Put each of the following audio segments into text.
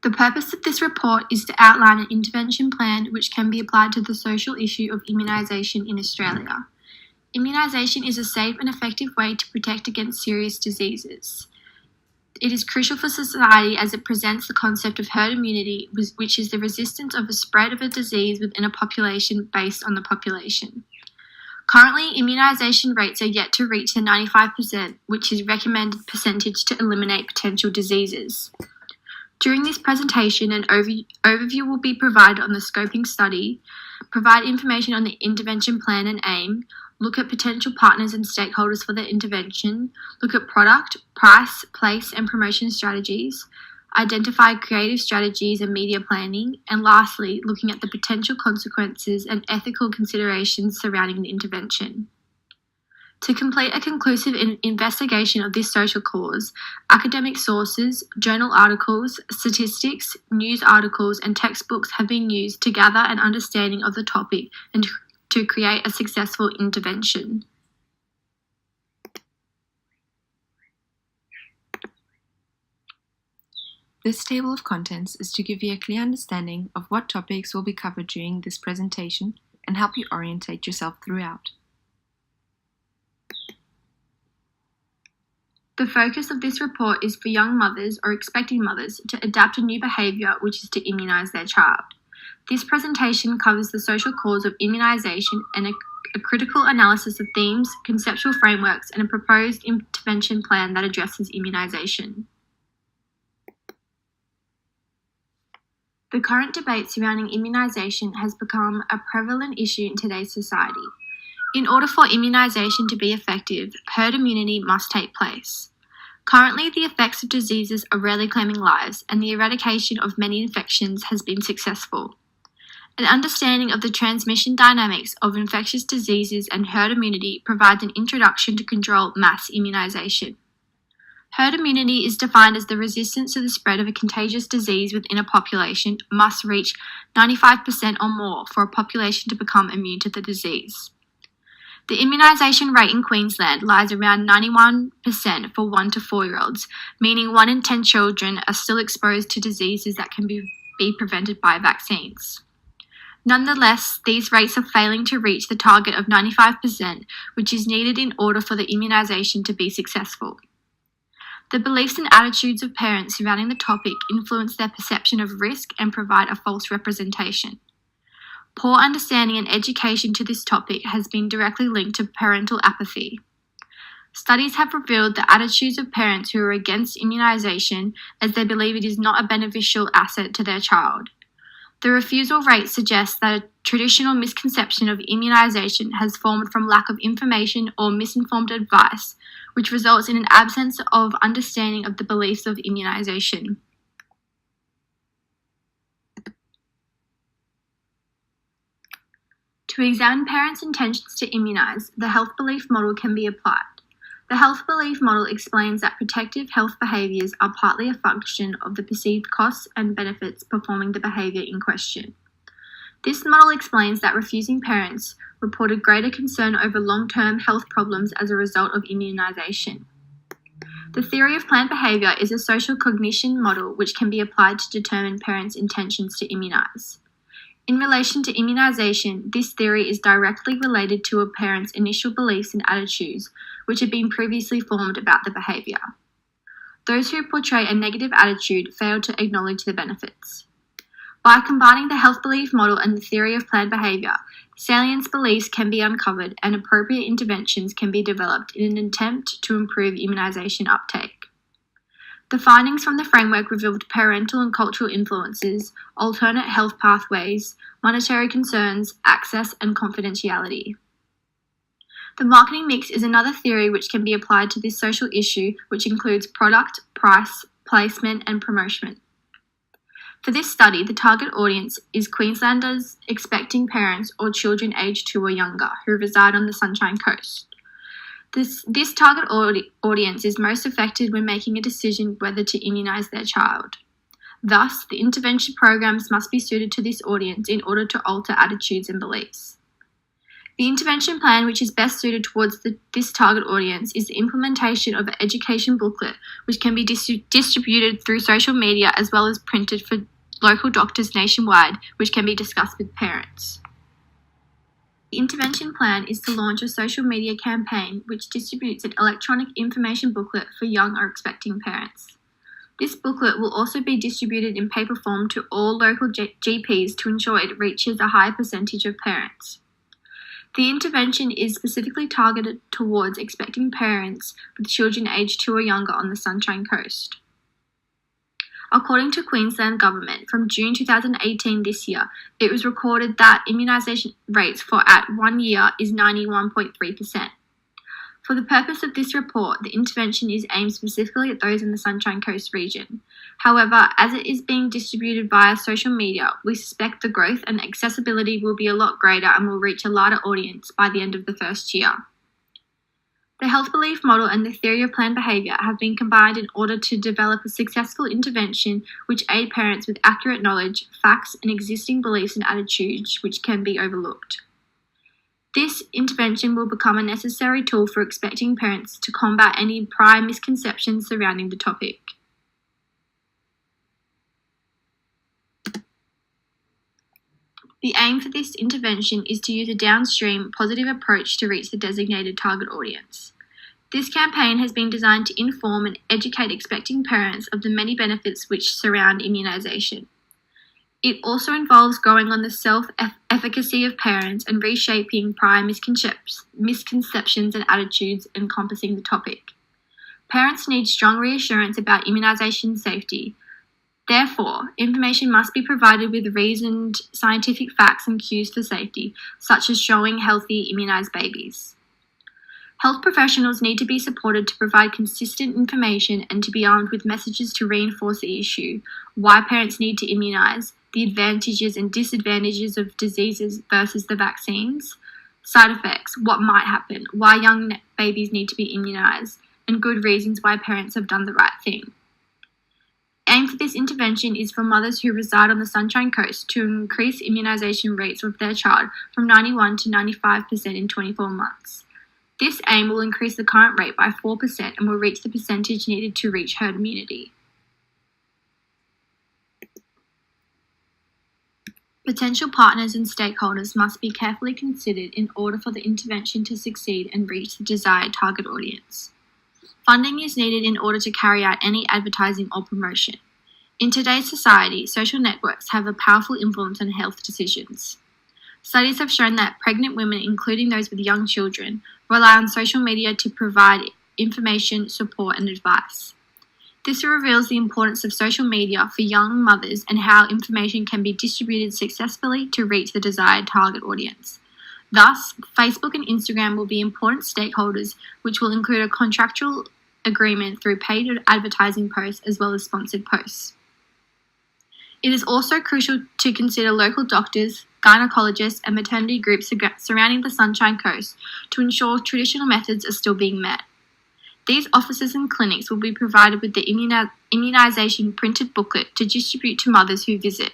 The purpose of this report is to outline an intervention plan which can be applied to the social issue of immunisation in Australia. Immunisation is a safe and effective way to protect against serious diseases. It is crucial for society as it presents the concept of herd immunity, which is the resistance of the spread of a disease within a population based on the population. Currently, immunisation rates are yet to reach the 95%, which is recommended percentage to eliminate potential diseases. During this presentation, an overview will be provided on the scoping study, provide information on the intervention plan and aim, look at potential partners and stakeholders for the intervention, look at product, price, place and promotion strategies, identify creative strategies and media planning, and lastly, looking at the potential consequences and ethical considerations surrounding the intervention. To complete a conclusive investigation of this social cause, academic sources, journal articles, statistics, news articles, and textbooks have been used to gather an understanding of the topic and to create a successful intervention. This table of contents is to give you a clear understanding of what topics will be covered during this presentation and help you orientate yourself throughout. The focus of this report is for young mothers or expecting mothers to adapt a new behaviour, which is to immunise their child. This presentation covers the social cause of immunisation and a critical analysis of themes, conceptual frameworks, and a proposed intervention plan that addresses immunisation. The current debate surrounding immunisation has become a prevalent issue in today's society. In order for immunisation to be effective, herd immunity must take place. Currently, the effects of diseases are rarely claiming lives, and the eradication of many infections has been successful. An understanding of the transmission dynamics of infectious diseases and herd immunity provides an introduction to control mass immunisation. Herd immunity is defined as the resistance to the spread of a contagious disease within a population must reach 95% or more for a population to become immune to the disease. The immunisation rate in Queensland lies around 91% for 1 to 4-year-olds, meaning 1 in 10 children are still exposed to diseases that can be prevented by vaccines. Nonetheless, these rates are failing to reach the target of 95%, which is needed in order for the immunisation to be successful. The beliefs and attitudes of parents surrounding the topic influence their perception of risk and provide a false representation. Poor understanding and education to this topic has been directly linked to parental apathy. Studies have revealed the attitudes of parents who are against immunisation as they believe it is not a beneficial asset to their child. The refusal rate suggests that a traditional misconception of immunisation has formed from lack of information or misinformed advice, which results in an absence of understanding of the beliefs of immunisation. To examine parents' intentions to immunise, the health belief model can be applied. The health belief model explains that protective health behaviours are partly a function of the perceived costs and benefits performing the behaviour in question. This model explains that refusing parents reported greater concern over long-term health problems as a result of immunisation. The theory of planned behaviour is a social cognition model which can be applied to determine parents' intentions to immunise. In relation to immunisation, this theory is directly related to a parent's initial beliefs and attitudes, which have been previously formed about the behaviour. Those who portray a negative attitude fail to acknowledge the benefits. By combining the health belief model and the theory of planned behaviour, salience beliefs can be uncovered and appropriate interventions can be developed in an attempt to improve immunisation uptake. The findings from the framework revealed parental and cultural influences, alternate health pathways, monetary concerns, access, and confidentiality. The marketing mix is another theory which can be applied to this social issue, which includes product, price, placement, and promotion. For this study, the target audience is Queenslanders expecting parents or children aged 2 or younger who reside on the Sunshine Coast. This target audience is most affected when making a decision whether to immunise their child. Thus, the intervention programs must be suited to this audience in order to alter attitudes and beliefs. The intervention plan, which is best suited towards this target audience, is the implementation of an education booklet, which can be distributed through social media as well as printed for local doctors nationwide, which can be discussed with parents. The intervention plan is to launch a social media campaign which distributes an electronic information booklet for young or expecting parents. This booklet will also be distributed in paper form to all local GPs to ensure it reaches a higher percentage of parents. The intervention is specifically targeted towards expecting parents with children aged 2 or younger on the Sunshine Coast. According to Queensland Government, from June 2018 this year, it was recorded that immunisation rates for at 1 year is 91.3%. For the purpose of this report, the intervention is aimed specifically at those in the Sunshine Coast region. However, as it is being distributed via social media, we suspect the growth and accessibility will be a lot greater and will reach a larger audience by the end of the first year. The health belief model and the theory of planned behaviour have been combined in order to develop a successful intervention which aid parents with accurate knowledge, facts, and existing beliefs and attitudes which can be overlooked. This intervention will become a necessary tool for expecting parents to combat any prior misconceptions surrounding the topic. The aim for this intervention is to use a downstream, positive approach to reach the designated target audience. This campaign has been designed to inform and educate expecting parents of the many benefits which surround immunisation. It also involves going on the self-efficacy of parents and reshaping prior misconceptions and attitudes encompassing the topic. Parents need strong reassurance about immunisation safety. Therefore, information must be provided with reasoned scientific facts and cues for safety, such as showing healthy immunised babies. Health professionals need to be supported to provide consistent information and to be armed with messages to reinforce the issue, why parents need to immunise, the advantages and disadvantages of diseases versus the vaccines, side effects, what might happen, why young babies need to be immunised, and good reasons why parents have done the right thing. The aim for this intervention is for mothers who reside on the Sunshine Coast to increase immunisation rates of their child from 91 to 95% in 24 months. This aim will increase the current rate by 4% and will reach the percentage needed to reach herd immunity. Potential partners and stakeholders must be carefully considered in order for the intervention to succeed and reach the desired target audience. Funding is needed in order to carry out any advertising or promotion. In today's society, social networks have a powerful influence on health decisions. Studies have shown that pregnant women, including those with young children, rely on social media to provide information, support, and advice. This reveals the importance of social media for young mothers and how information can be distributed successfully to reach the desired target audience. Thus, Facebook and Instagram will be important stakeholders, which will include a contractual agreement through paid advertising posts as well as sponsored posts. It is also crucial to consider local doctors, gynecologists, and maternity groups surrounding the Sunshine Coast to ensure traditional methods are still being met. These offices and clinics will be provided with the immunisation printed booklet to distribute to mothers who visit.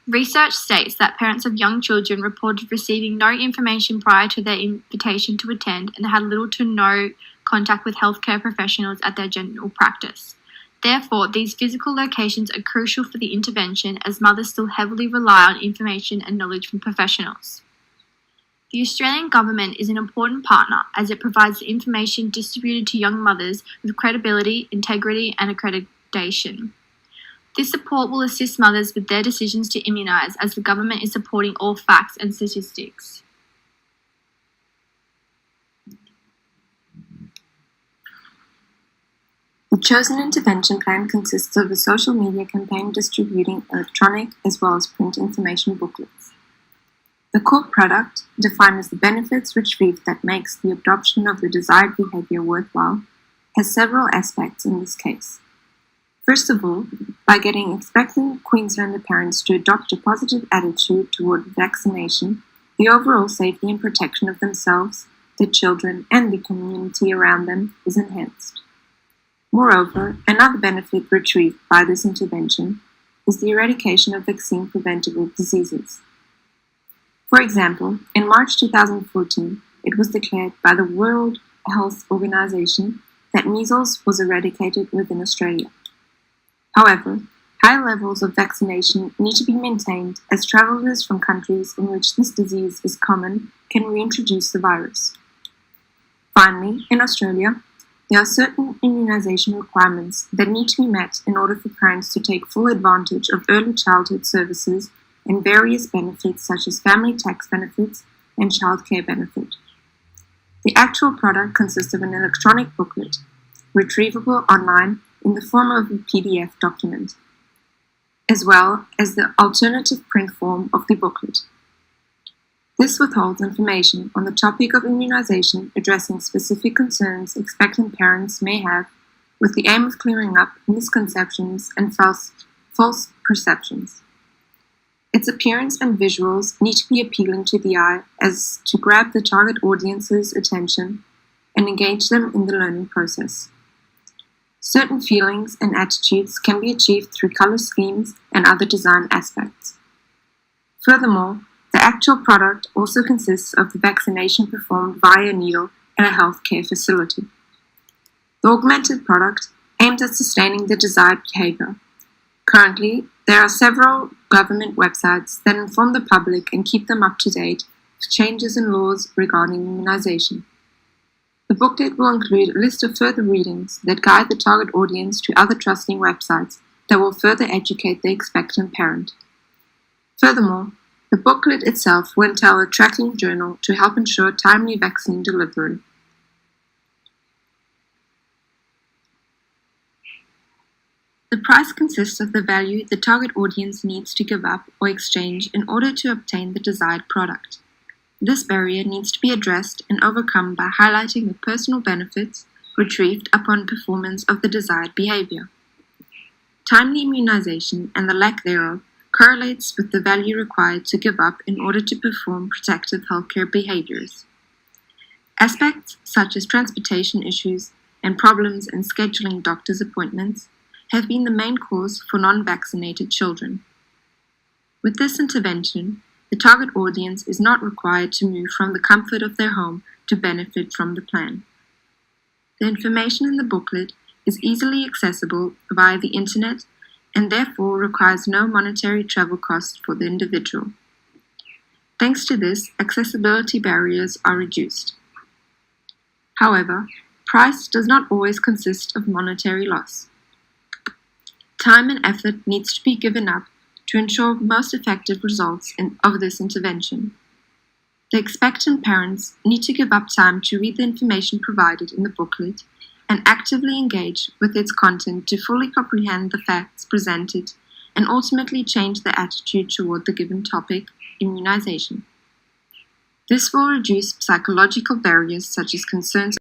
Research states that parents of young children reported receiving no information prior to their invitation to attend and had little to no contact with healthcare professionals at their general practice. Therefore, these physical locations are crucial for the intervention as mothers still heavily rely on information and knowledge from professionals. The Australian Government is an important partner as it provides the information distributed to young mothers with credibility, integrity, and accreditation. This support will assist mothers with their decisions to immunise as the government is supporting all facts and statistics. The chosen intervention plan consists of a social media campaign distributing electronic as well as print information booklets. The core product, defined as the benefits retrieved that makes the adoption of the desired behaviour worthwhile, has several aspects in this case. First of all, by getting expectant Queenslander parents to adopt a positive attitude toward vaccination, the overall safety and protection of themselves, their children, and the community around them is enhanced. Moreover, another benefit retrieved by this intervention is the eradication of vaccine-preventable diseases. For example, in March 2014, it was declared by the World Health Organization that measles was eradicated within Australia. However, high levels of vaccination need to be maintained as travelers from countries in which this disease is common can reintroduce the virus. Finally, in Australia, there are certain immunisation requirements that need to be met in order for parents to take full advantage of early childhood services and various benefits such as family tax benefits and childcare benefit. The actual product consists of an electronic booklet, retrievable online in the form of a PDF document, as well as the alternative print form of the booklet. This withholds information on the topic of immunization, addressing specific concerns expectant parents may have, with the aim of clearing up misconceptions and false perceptions. Its appearance and visuals need to be appealing to the eye as to grab the target audience's attention and engage them in the learning process. Certain feelings and attitudes can be achieved through color schemes and other design aspects. Furthermore, the actual product also consists of the vaccination performed via a needle in a healthcare facility. The augmented product aims at sustaining the desired behavior. Currently, there are several government websites that inform the public and keep them up to date with changes in laws regarding immunization. The booklet will include a list of further readings that guide the target audience to other trusting websites that will further educate the expectant parent. Furthermore, the booklet itself will entail a tracking journal to help ensure timely vaccine delivery. The price consists of the value the target audience needs to give up or exchange in order to obtain the desired product. This barrier needs to be addressed and overcome by highlighting the personal benefits retrieved upon performance of the desired behavior. Timely immunization and the lack thereof correlates with the value required to give up in order to perform protective healthcare behaviors. Aspects such as transportation issues and problems in scheduling doctor's appointments have been the main cause for non-vaccinated children. With this intervention, the target audience is not required to move from the comfort of their home to benefit from the plan. The information in the booklet is easily accessible via the internet and therefore requires no monetary travel cost for the individual. Thanks to this, accessibility barriers are reduced. However, price does not always consist of monetary loss. Time and effort needs to be given up to ensure most effective results of this intervention. The expectant parents need to give up time to read the information provided in the booklet and actively engage with its content to fully comprehend the facts presented and ultimately change their attitude toward the given topic, immunization. This will reduce psychological barriers such as concerns